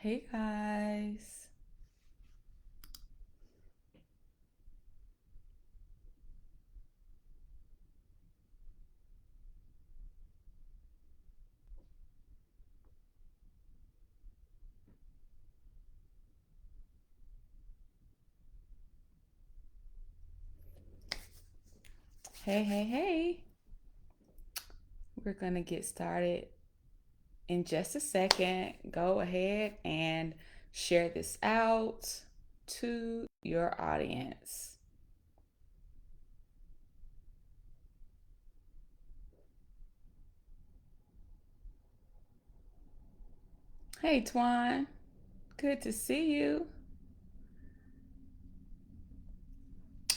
Hey guys. Hey. We're going to get started in just a second. Go ahead and share this out to your audience. Hey Twan, good to see you.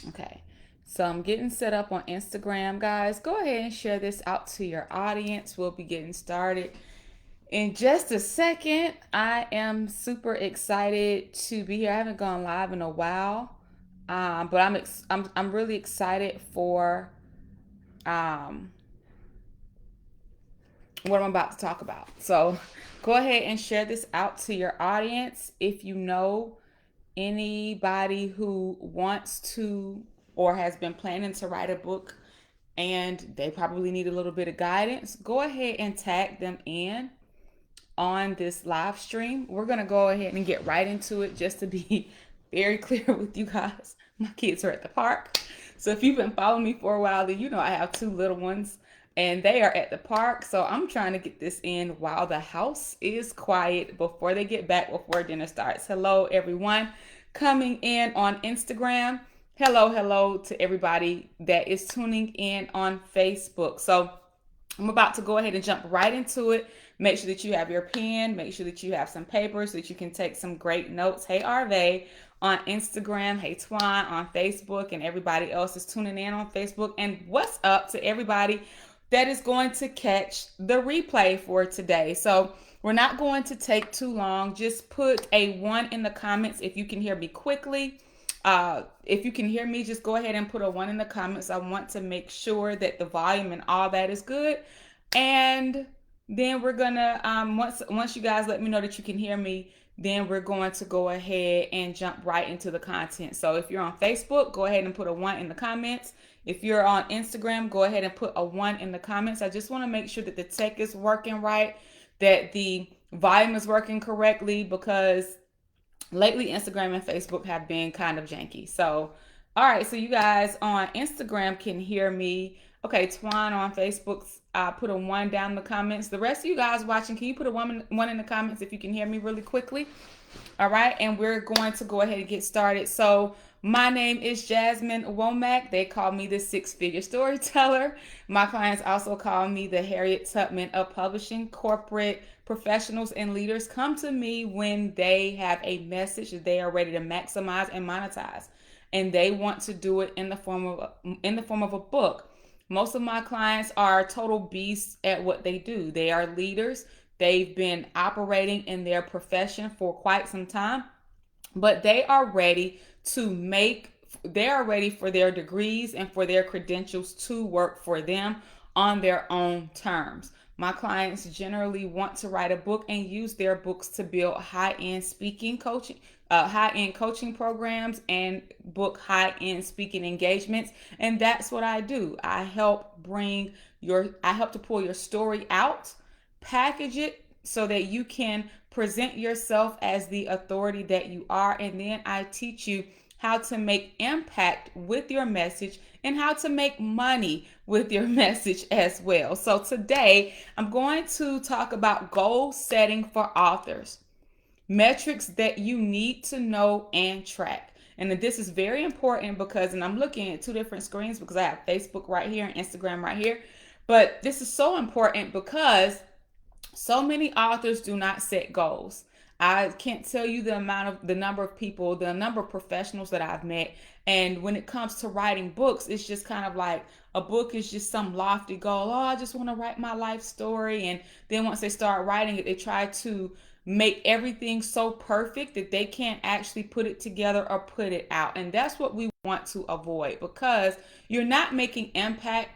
Okay. So I'm getting set up on Instagram, guys. Go ahead and share this out to your audience. We'll be getting started in just a second. I am super excited to be here. I haven't gone live in a while, but I'm really excited for um, what I'm about to talk about. So go ahead and share this out to your audience. If you know anybody who wants to or has been planning to write a book and they probably need a little bit of guidance, go ahead and tag them in on this live stream. We're going to go ahead and get right into it just to be very clear with you guys. My kids are at the park. So if you've been following me for a while, then you know I have two little ones and they are at the park. So I'm trying to get this in while the house is quiet before they get back, before dinner starts. Hello, everyone coming in on Instagram. Hello to everybody that is tuning in on Facebook. So I'm about to go ahead and jump right into it. Make sure that you have your pen. Make sure that you have some paper so that you can take some great notes. Hey, Arve on Instagram. Hey, Twan on Facebook. And everybody else is tuning in on Facebook. And what's up to everybody that is going to catch the replay for today? So we're not going to take too long. Just put a 1 in the comments if you can hear me quickly. If you can hear me, just go ahead and put a 1 in the comments. I want to make sure that the volume and all that is good. And then we're gonna once you guys let me know that you can hear me, then we're going to go ahead and jump right into the content. So if you're on Facebook, go ahead and put a 1 in the comments. If you're on Instagram, go ahead and put a 1 in the comments. I just want to make sure that the tech is working right, that the volume is working correctly, because lately Instagram and Facebook have been kind of janky. So, all right, so you guys on Instagram can hear me. Okay, Twan on Facebook, put a 1 down in the comments. The rest of you guys watching, can you put a 1 in the comments if you can hear me really quickly? All right, and we're going to go ahead and get started. So my name is Jasmine Womack. They call me the Six-Figure Storyteller. My clients also call me the Harriet Tubman of Publishing. Corporate professionals and leaders come to me when they have a message that they are ready to maximize and monetize, and they want to do it in the form of a book. Most of my clients are total beasts at what they do. They are leaders. They've been operating in their profession for quite some time, but they are ready for their degrees and for their credentials to work for them on their own terms. My clients generally want to write a book and use their books to build high-end coaching programs and book high-end speaking engagements. And that's what I do. I help to pull your story out, package it so that you can present yourself as the authority that you are, and then I teach you how to make impact with your message and how to make money with your message as well. So today I'm going to talk about goal setting for authors, metrics that you need to know and track. And this is very important because, and I'm looking at two different screens because I have Facebook right here and Instagram right here, but this is so important because so many authors do not set goals. I can't tell you the number of people, the number of professionals that I've met. And when it comes to writing books, it's just kind of like a book is just some lofty goal. Oh, I just want to write my life story. And then once they start writing it, they try to make everything so perfect that they can't actually put it together or put it out. And that's what we want to avoid, because you're not making impact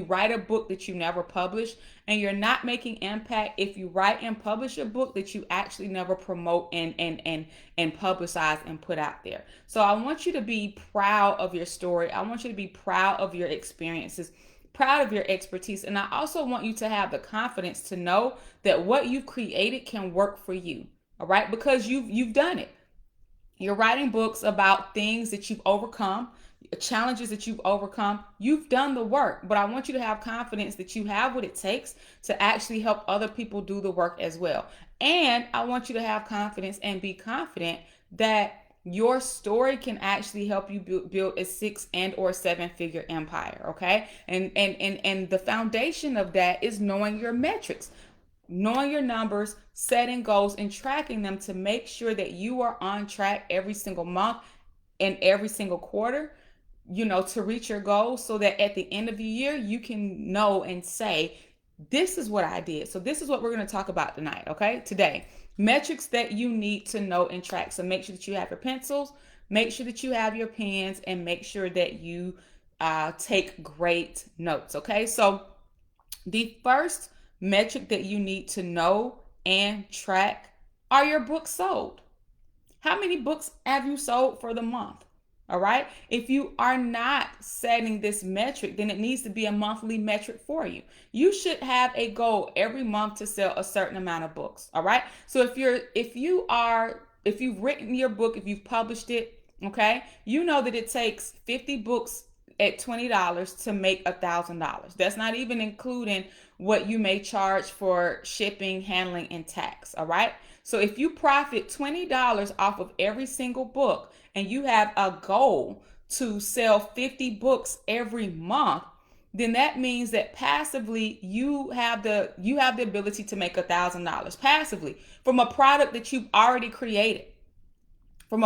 write a book that you never publish, and you're not making impact if you write and publish a book that you actually never promote and publicize and put out there. So I want you to be proud of your story. I want you to be proud of your experiences, proud of your expertise, and I also want you to have the confidence to know that what you've created can work for you. All right, because you've done it. You're writing books about things that you've overcome, challenges that you've overcome. You've done the work, but I want you to have confidence that you have what it takes to actually help other people do the work as well. And I want you to have confidence and be confident that your story can actually help you build a 6 and or 7-figure empire. Okay. And the foundation of that is knowing your metrics, knowing your numbers, setting goals, and tracking them to make sure that you are on track every single month and every single quarter, to reach your goals, so that at the end of the year, you can know and say, this is what I did. So this is what we're going to talk about tonight. Okay. Today, metrics that you need to know and track. So make sure that you have your pencils, make sure that you have your pens, and make sure that you take great notes. Okay. So the first metric that you need to know and track are your books sold. How many books have you sold for the month? All right. If you are not setting this metric, then it needs to be a monthly metric for you. You should have a goal every month to sell a certain amount of books. All right. So if you've written your book, if you've published it, okay, you know that it takes 50 books at $20 to make $1,000. That's not even including what you may charge for shipping, handling, and tax. All right. So if you profit $20 off of every single book, and you have a goal to sell 50 books every month, then that means that passively you have the ability to make $1,000 passively from a product that you've already created. At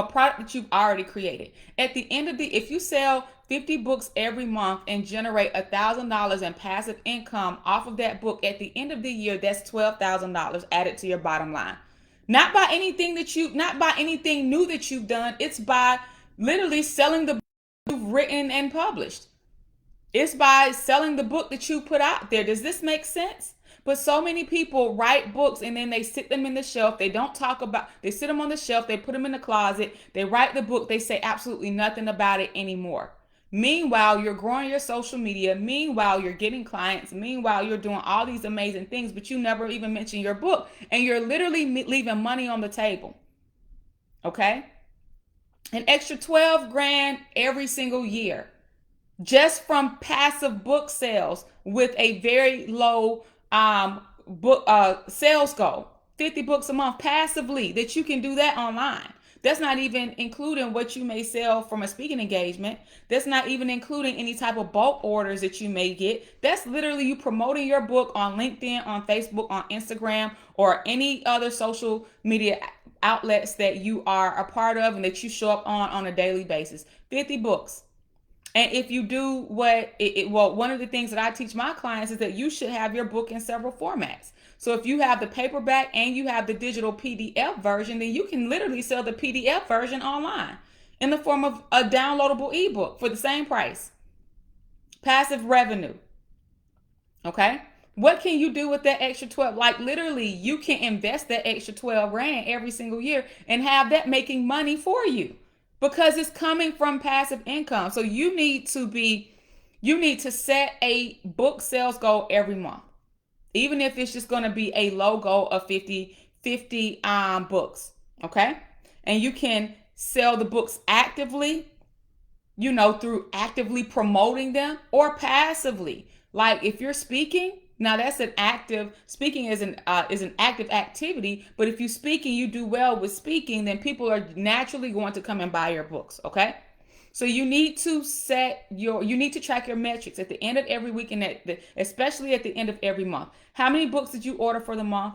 the end of if you sell 50 books every month and generate $1,000 in passive income off of that book, at the end of the year, that's $12,000 added to your bottom line. Not by anything new that you've done. It's by literally selling the book you've written and published. It's by selling the book that you put out there. Does this make sense? But so many people write books and then they sit them in the shelf. They sit them on the shelf. They put them in the closet. They write the book. They say absolutely nothing about it anymore. Meanwhile, you're growing your social media. Meanwhile, you're getting clients. Meanwhile, you're doing all these amazing things, but you never even mention your book, and you're literally leaving money on the table. Okay? An extra 12 grand every single year just from passive book sales with a very low book sales goal. 50 books a month passively, that you can do that online. That's not even including what you may sell from a speaking engagement. That's not even including any type of bulk orders that you may get. That's literally you promoting your book on LinkedIn, on Facebook, on Instagram, or any other social media outlets that you are a part of and that you show up on a daily basis. 50 books. And if you do one of the things that I teach my clients is that you should have your book in several formats. So if you have the paperback and you have the digital PDF version, then you can literally sell the PDF version online in the form of a downloadable ebook for the same price. Passive revenue. Okay? What can you do with that extra 12? Like literally, you can invest that extra 12 grand every single year and have that making money for you because it's coming from passive income. So you need to set a book sales goal every month. Even if it's just going to be a low goal of 50 books, okay? And you can sell the books actively, through actively promoting them, or passively. Like if you're speaking, now that's speaking is an active activity, but if you speak and you do well with speaking, then people are naturally going to come and buy your books, okay? So you need to track your metrics at the end of every week and especially at the end of every month. How many books did you order for the month?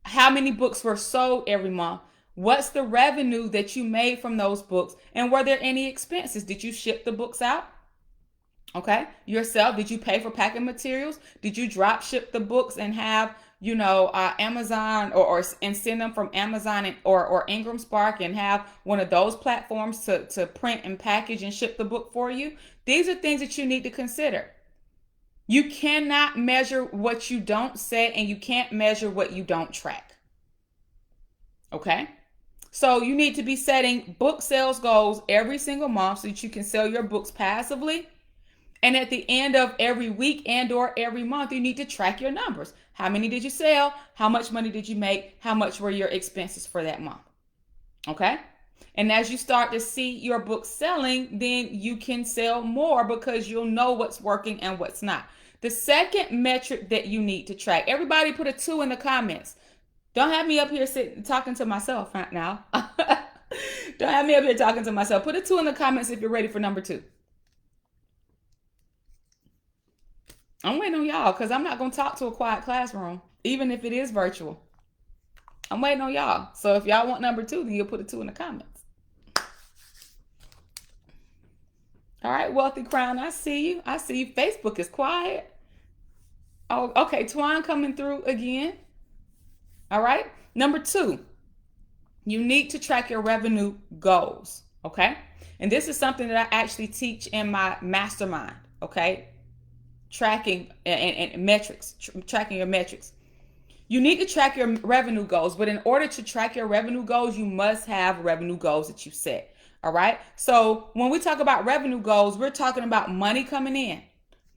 How many books were sold every month? What's the revenue that you made from those books? And were there any expenses? Did you ship the books out? Okay, yourself? Did you pay for packing materials? Did you drop ship the books and have Amazon and send them from Amazon or Ingram Spark and have one of those platforms to print and package and ship the book for you? These are things that you need to consider. You cannot measure what you don't set, and you can't measure what you don't track. Okay? So you need to be setting book sales goals every single month so that you can sell your books passively. And at the end of every week and or every month, you need to track your numbers. How many did you sell? How much money did you make? How much were your expenses for that month? Okay? And as you start to see your book selling, then you can sell more because you'll know what's working and what's not. The second metric that you need to track, everybody put a 2 in the comments. Don't have me up here sitting talking to myself right now. Don't have me up here talking to myself. Put a 2 in the comments if you're ready for number 2. I'm waiting on y'all because I'm not going to talk to a quiet classroom, even if it is virtual. I'm waiting on y'all. So if y'all want number 2, then you'll put a 2 in the comments. All right, Wealthy Crown, I see you. I see you. Facebook is quiet. Oh, okay. Twan coming through again. All right. Number 2, you need to track your revenue goals. Okay. And this is something that I actually teach in my mastermind. Okay. Tracking and metrics, tracking your metrics. You need to track your revenue goals, but in order to track your revenue goals, you must have revenue goals that you set. All right. So when we talk about revenue goals, we're talking about money coming in,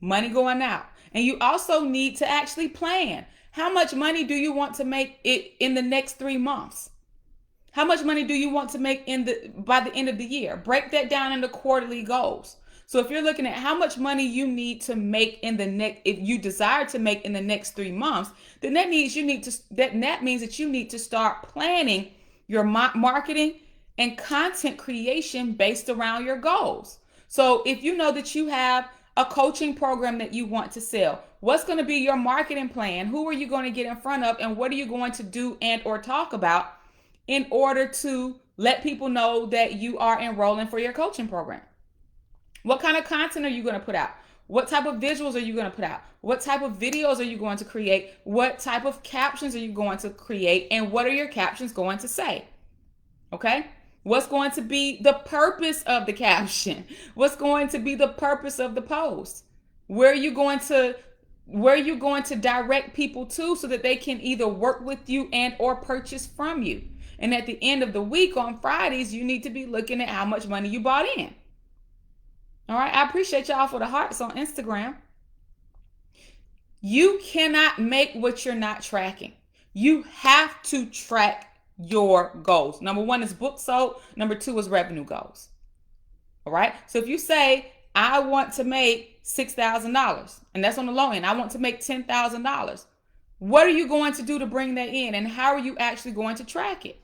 money going out. And you also need to actually plan. How much money do you want to make it in the next 3 months? How much money do you want to make by the end of the year? Break that down into quarterly goals. So if you're looking at how much money you need to make if you desire to make in the next 3 months, then that means that you need to start planning your marketing and content creation based around your goals. So if you know that you have a coaching program that you want to sell, what's going to be your marketing plan? Who are you going to get in front of, and what are you going to do and or talk about in order to let people know that you are enrolling for your coaching program? What kind of content are you going to put out? What type of visuals are you going to put out? What type of videos are you going to create? What type of captions are you going to create? And what are your captions going to say? Okay? What's going to be the purpose of the caption? What's going to be the purpose of the post? Where are you going to direct people to so that they can either work with you and or purchase from you? And at the end of the week on Fridays, you need to be looking at how much money you bought in. All right. I appreciate y'all for the hearts on Instagram. You cannot make what you're not tracking. You have to track your goals. Number 1 is book sold. Number 2 is revenue goals. All right. So if you say, I want to make $6,000, and that's on the low end, I want to make $10,000. What are you going to do to bring that in, and how are you actually going to track it?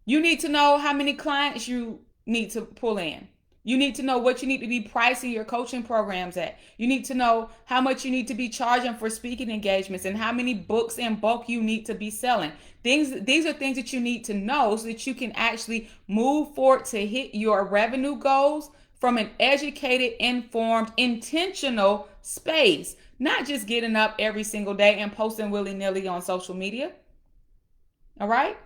You need to know how many clients you need to pull in. You need to know what you need to be pricing your coaching programs at. You need to know how much you need to be charging for speaking engagements and how many books in bulk you need to be selling. These are things that you need to know so that you can actually move forward to hit your revenue goals from an educated, informed, intentional space. Not just getting up every single day and posting willy-nilly on social media. All right?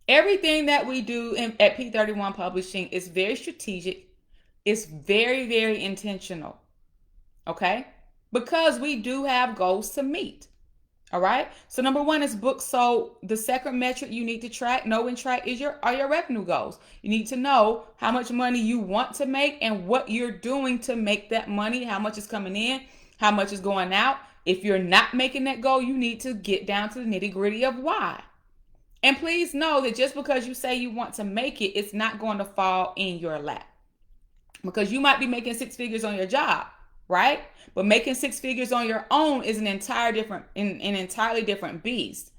Everything that we do at P31 Publishing is very strategic. It's very, very intentional. Okay? Because we do have goals to meet. All right? So number 1 is book sold. The second metric you need to know and track are your revenue goals. You need to know how much money you want to make and what you're doing to make that money, how much is coming in, how much is going out. If you're not making that goal, you need to get down to the nitty-gritty of why. And please know that just because you say you want to make it, it's not going to fall in your lap. Because you might be making 6 figures on your job, right? But making 6 figures on your own is an entirely different beast.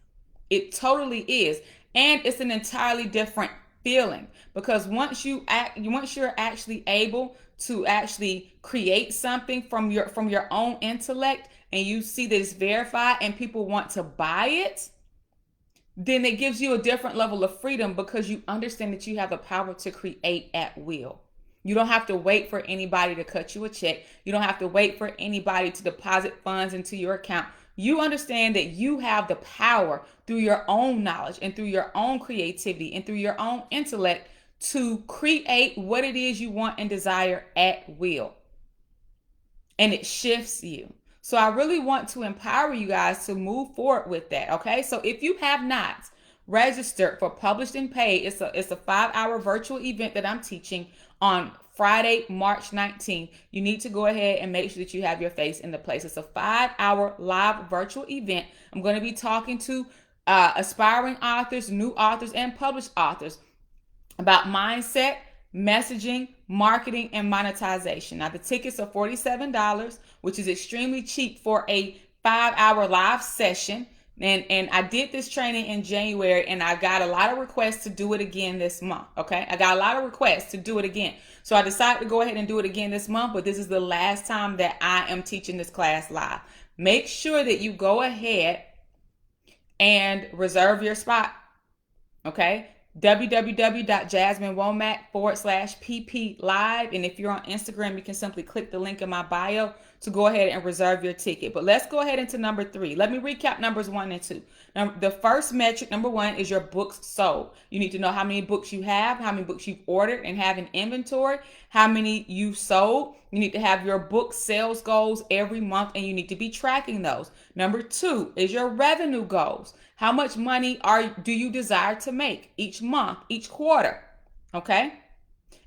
It totally is. And it's an entirely different feeling. Because once you're actually able to actually create something from your own intellect, and you see that it's verified and people want to buy it, then it gives you a different level of freedom because you understand that you have the power to create at will. You don't have to wait for anybody to cut you a check. You don't have to wait for anybody to deposit funds into your account. You understand that you have the power through your own knowledge and through your own creativity and through your own intellect to create what it is you want and desire at will. and it shifts you. So I really want to empower you guys to move forward with that. Okay. So if you have not registered for Published and Paid, it's a 5-hour virtual event that I'm teaching on Friday, March 19th. You need to go ahead and make sure that you have your face in the place. It's a 5-hour live virtual event. I'm going to be talking to aspiring authors, new authors, and published authors about mindset, messaging, marketing, and monetization. Now, the tickets are $47, which is extremely cheap for a 5-hour live session. And I did this training in January, and I got a lot of requests to do it again this month. Okay, I got a lot of requests to do it again, so I decided to go ahead and do it again this month. But this is the last time that I am teaching this class live. Make sure that you go ahead and reserve your spot. Okay, www.jasminewomack.com/pp live. And if you're on Instagram, you can simply click the link in my bio to go ahead and reserve your ticket. But let's go ahead into number 3. Let me recap numbers 1 and 2. Now, the first metric, number 1, is your books sold. You need to know how many books you have, how many books you've ordered and have in inventory, how many you sold. You need to have your book sales goals every month, and you need to be tracking those. Number 2 is your revenue goals. How much money do you desire to make each month, each quarter? Okay?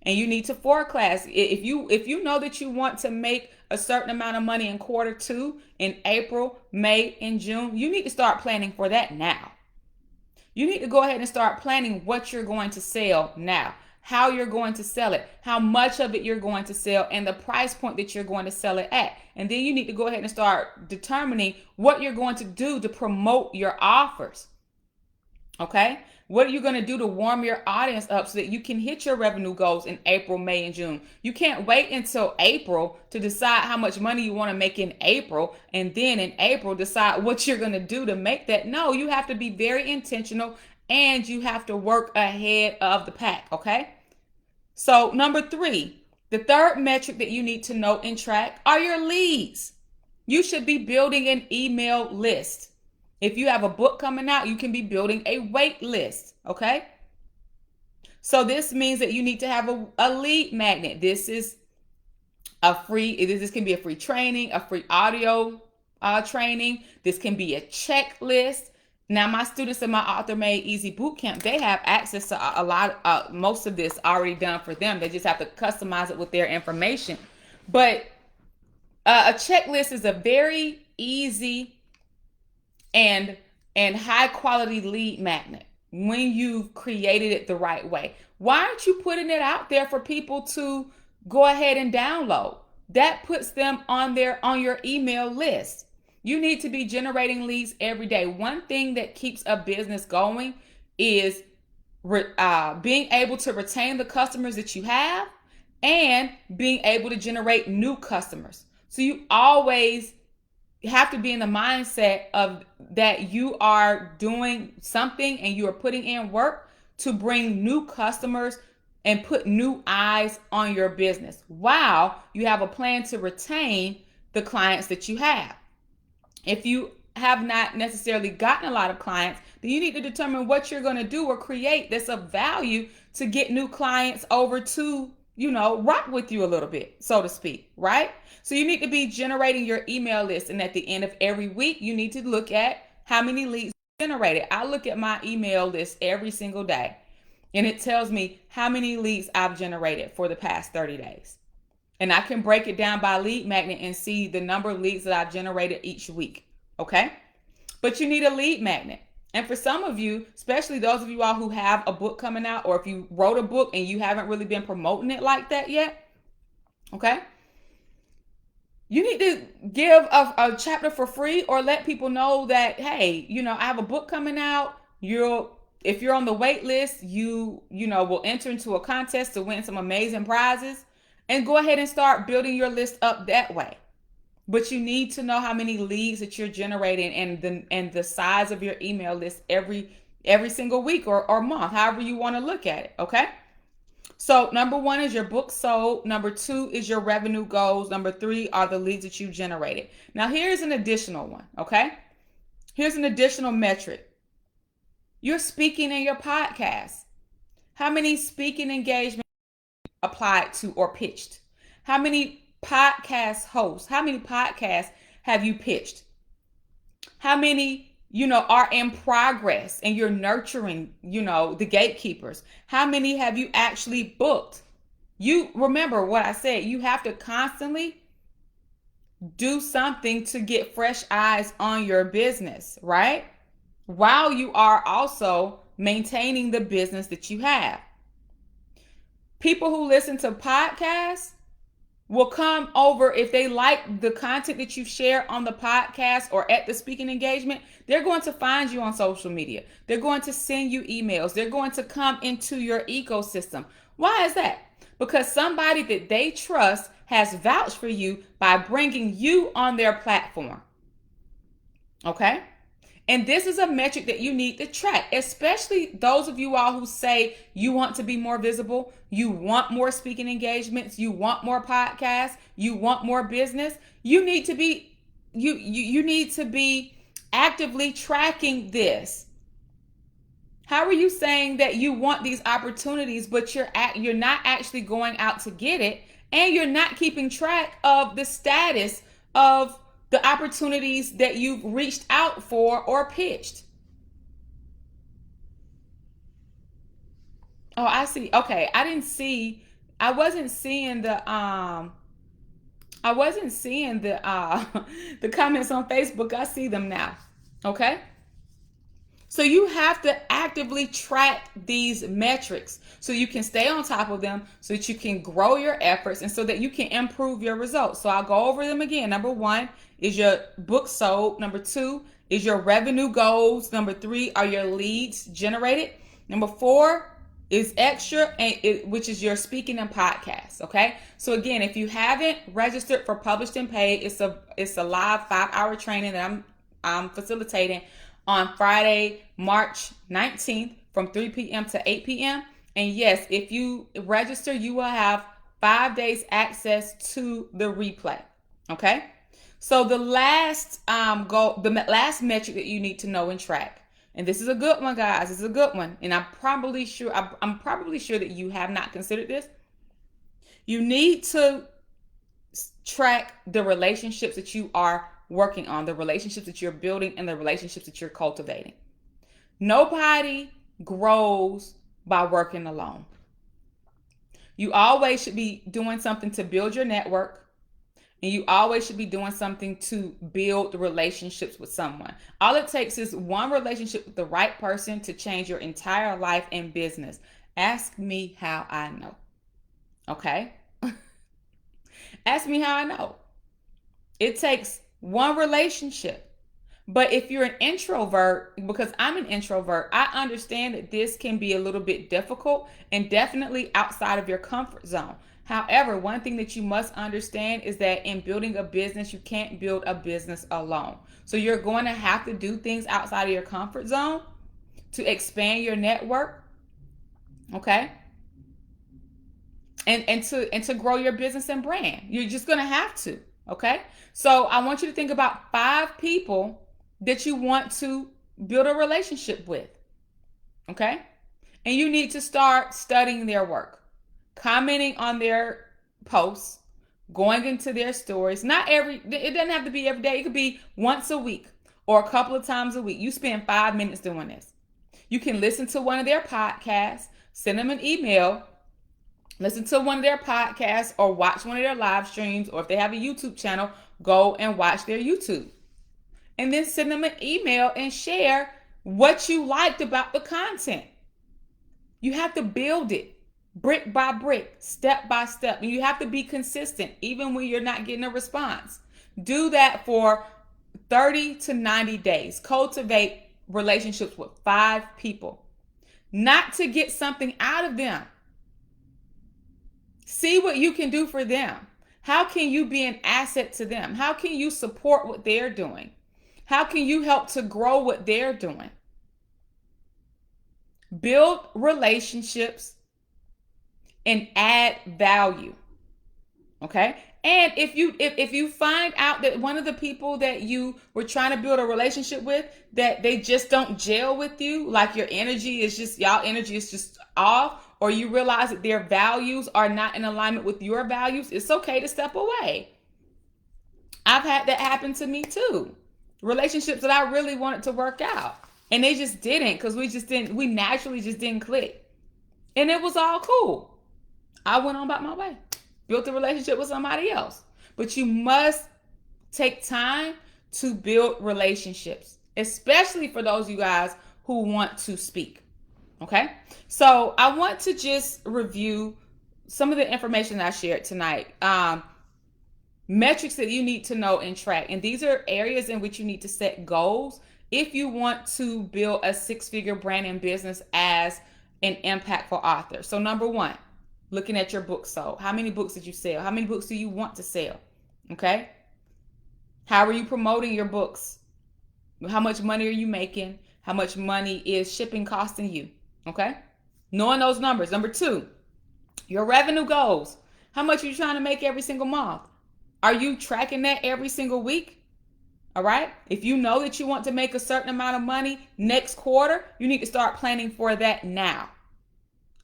And you need to forecast. If you know that you want to make a certain amount of money in quarter 2, in April, May, and June, you need to start planning for that now. You need to go ahead and start planning what you're going to sell now, how you're going to sell it, how much of it you're going to sell, and the price point that you're going to sell it at. And then you need to go ahead and start determining what you're going to do to promote your offers. Okay? What are you going to do to warm your audience up so that you can hit your revenue goals in April, May, and June? You can't wait until April to decide how much money you want to make in April, and then in April decide what you're going to do to make that. No, you have to be very intentional, and you have to work ahead of the pack. Okay? So number 3, the third metric that you need to know and track are your leads. You should be building an email list. If you have a book coming out, you can be building a wait list. Okay. So this means that you need to have a lead magnet. This is this can be a free training, a free audio training. This can be a checklist. Now, my students in my Author Made Easy Bootcamp, they have access to most of this already done for them. They just have to customize it with their information. But a checklist is a very easy and high quality lead magnet when you've created it the right way. Why aren't you putting it out there for people to go ahead and download? That puts them on your email list. You need to be generating leads every day. One thing that keeps a business going is being able to retain the customers that you have and being able to generate new customers. So you always have to be in the mindset of that you are doing something and you are putting in work to bring new customers and put new eyes on your business while you have a plan to retain the clients that you have. If you have not necessarily gotten a lot of clients, then you need to determine what you're going to do or create that's of value to get new clients over to, rock with you a little bit, so to speak, right? So you need to be generating your email list. And at the end of every week, you need to look at how many leads generated. I look at my email list every single day, and it tells me how many leads I've generated for the past 30 days. And I can break it down by lead magnet and see the number of leads that I've generated each week. Okay? But you need a lead magnet. And for some of you, especially those of you all who have a book coming out, or if you wrote a book and you haven't really been promoting it like that yet, okay? You need to give a chapter for free or let people know that, hey, I have a book coming out. If you're on the wait list, you will enter into a contest to win some amazing prizes, and go ahead and start building your list up that way. But you need to know how many leads that you're generating and the size of your email list every single week or month, however you want to look at it. Okay. So number 1 is your book sold. Number 2 is your revenue goals. Number 3 are the leads that you generated. Now here's an additional one. Okay. Here's an additional metric. You're speaking in your podcast. How many speaking engagements applied to or pitched? How many podcast hosts? How many podcasts have you pitched? How many, are in progress and you're nurturing, the gatekeepers? How many have you actually booked? You remember what I said, you have to constantly do something to get fresh eyes on your business, right? While you are also maintaining the business that you have. People who listen to podcasts will come over if they like the content that you share on the podcast or at the speaking engagement. They're going to find you on social media. They're going to send you emails. They're going to come into your ecosystem. Why is that? Because somebody that they trust has vouched for you by bringing you on their platform. Okay? And this is a metric that you need to track, especially those of you all who say you want to be more visible, you want more speaking engagements, you want more podcasts, you want more business. You need to be you need to be actively tracking this. How are you saying that you want these opportunities, but you're not actually going out to get it, and you're not keeping track of the status of the opportunities that you've reached out for or pitched? Oh, I see. Okay, I wasn't seeing the comments on Facebook. I see them now. Okay? So you have to actively track these metrics so you can stay on top of them, so that you can grow your efforts and so that you can improve your results. So I'll go over them again. Number 1 is your book sold. Number 2 is your revenue goals. Number 3 are your leads generated. Number 4 is extra, which is your speaking and podcasts. Okay. So again, if you haven't registered for Published and Paid, it's a live 5-hour training that I'm facilitating on Friday, March 19th from 3 p.m. to 8 p.m. And yes, if you register, you will have 5 days access to the replay. Okay. So the last last metric that you need to know and track, and this is a good one, guys. This is a good one, and I'm probably sure that you have not considered this. You need to track the relationships that you are working on, the relationships that you're building, and the relationships that you're cultivating. Nobody grows by working alone. You always should be doing something to build your network, and you always should be doing something to build relationships with someone. All it takes is one relationship with the right person to change your entire life and business. Ask me how I know. Okay? Ask me how I know. It takes one relationship. But if you're an introvert, because I'm an introvert, I understand that this can be a little bit difficult and definitely outside of your comfort zone. However, one thing that you must understand is that in building a business, you can't build a business alone. So you're going to have to do things outside of your comfort zone to expand your network. Okay? And to grow your business and brand. You're just going to have to. Okay? So I want you to think about 5 people that you want to build a relationship with. Okay? And you need to start studying their work, commenting on their posts, going into their stories. It doesn't have to be every day. It could be once a week or a couple of times a week. You spend 5 minutes doing this. You can listen to one of their podcasts, send them an email, listen to one of their podcasts, or watch one of their live streams, or if they have a YouTube channel, go and watch their YouTube. And then send them an email and share what you liked about the content. You have to build it brick by brick, step by step. And you have to be consistent even when you're not getting a response. Do that for 30 to 90 days. Cultivate relationships with 5 people. Not to get something out of them. See what you can do for them. How can you be an asset to them? How can you support what they're doing? How can you help to grow what they're doing? Build relationships and add value. Okay? And if you find out that one of the people that you were trying to build a relationship with, that they just don't gel with you, like y'all energy is just off, or you realize that their values are not in alignment with your values, it's okay to step away. I've had that happen to me too. Relationships that I really wanted to work out, and they just didn't, because we naturally just didn't click. And it was all cool. I went on about my way, built a relationship with somebody else. But you must take time to build relationships, especially for those of you guys who want to speak. Okay? So I want to just review some of the information I shared tonight. Metrics that you need to know and track. And these are areas in which you need to set goals if you want to build a six-figure brand and business as an impactful author. So number one, looking at your books sold. How many books did you sell? How many books do you want to sell? Okay? How are you promoting your books? How much money are you making? How much money is shipping costing you? Okay? Knowing those numbers. Number two, your revenue goals. How much are you trying to make every single month? Are you tracking that every single week? All right? If you know that you want to make a certain amount of money next quarter, you need to start planning for that now.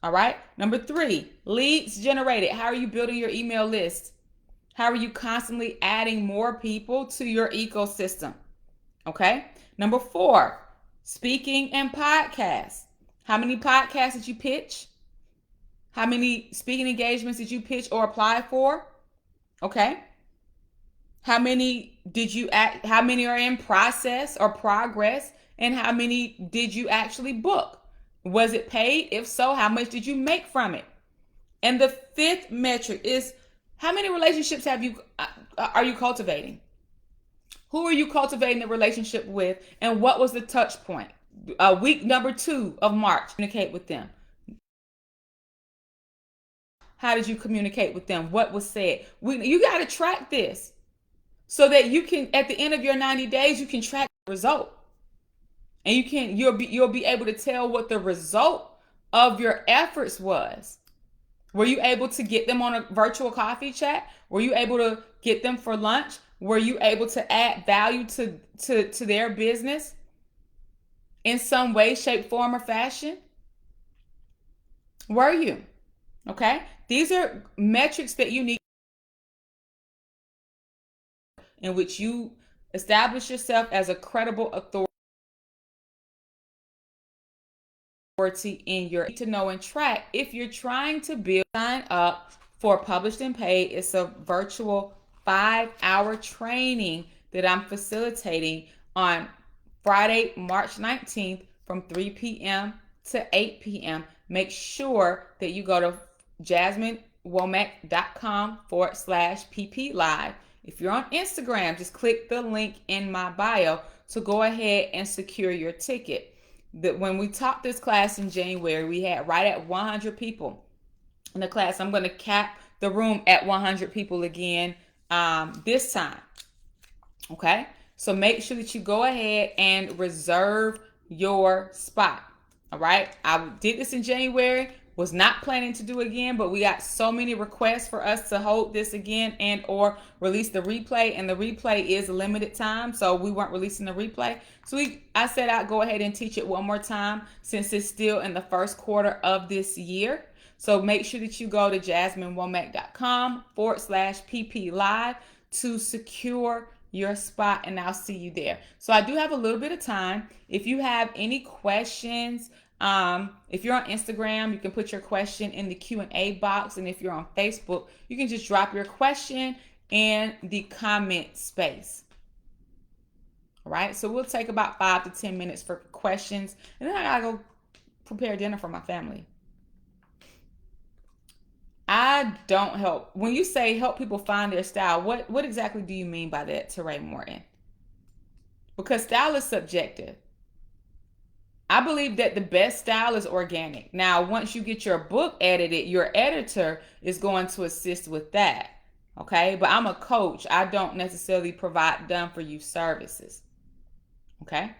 All right? Number three, leads generated. How are you building your email list? How are you constantly adding more people to your ecosystem? Okay? Number four, speaking and podcasts. How many podcasts did you pitch? How many speaking engagements did you pitch or apply for? Okay? How many how many are in process or progress? And how many did you actually book? Was it paid? If so, how much did you make from it? And the fifth metric is, how many relationships are you cultivating? Who are you cultivating the relationship with? And what was the touch point? Week number 2 of March, communicate with them. How did you communicate with them? What was said? You got to track this so that you can, at the end of your 90 days, you can track the result. And you'll be able to tell what the result of your efforts was. Were you able to get them on a virtual coffee chat? Were you able to get them for lunch? Were you able to add value to their business in some way, shape, form, or fashion? Were you? Okay? These are metrics that you need, in which you establish yourself as a credible authority in your to know and track. If you're trying to sign up for Published and Paid. It's a virtual 5-hour training that I'm facilitating on Friday, March 19th from 3 p.m. to 8 p.m. Make sure that you go to jasminewomack.com/pp live. If you're on Instagram, just click the link in my bio to go ahead and secure your ticket. When we taught this class in January, we had right at 100 people in the class. I'm going to cap the room at 100 people again this time. Okay? So make sure that you go ahead and reserve your spot. All right? I did this in January. Was not planning to do again, but we got so many requests for us to hold this again and or release the replay, and the replay is a limited time, so we weren't releasing the replay. So I said I'd go ahead and teach it one more time since it's still in the first quarter of this year. So make sure that you go to jasminewomack.com/pp live to secure your spot, and I'll see you there. So I do have a little bit of time. If you have any questions, if you're on Instagram, you can put your question in the Q&A box. And if you're on Facebook, you can just drop your question in the comment space. All right. So we'll take about 5 to 10 minutes for questions. And then I gotta go prepare dinner for my family. I don't help. When you say help people find their style, what exactly do you mean by that, Teray Morton? Because style is subjective. I believe that the best style is organic. Now, once you get your book edited, your editor is going to assist with that. Okay? But I'm a coach. I don't necessarily provide done-for-you services. Okay?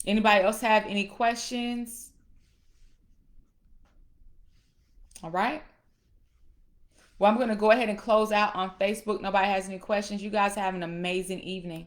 Anybody else have any questions? All right. Well, I'm going to go ahead and close out on Facebook. Nobody has any questions. You guys have an amazing evening.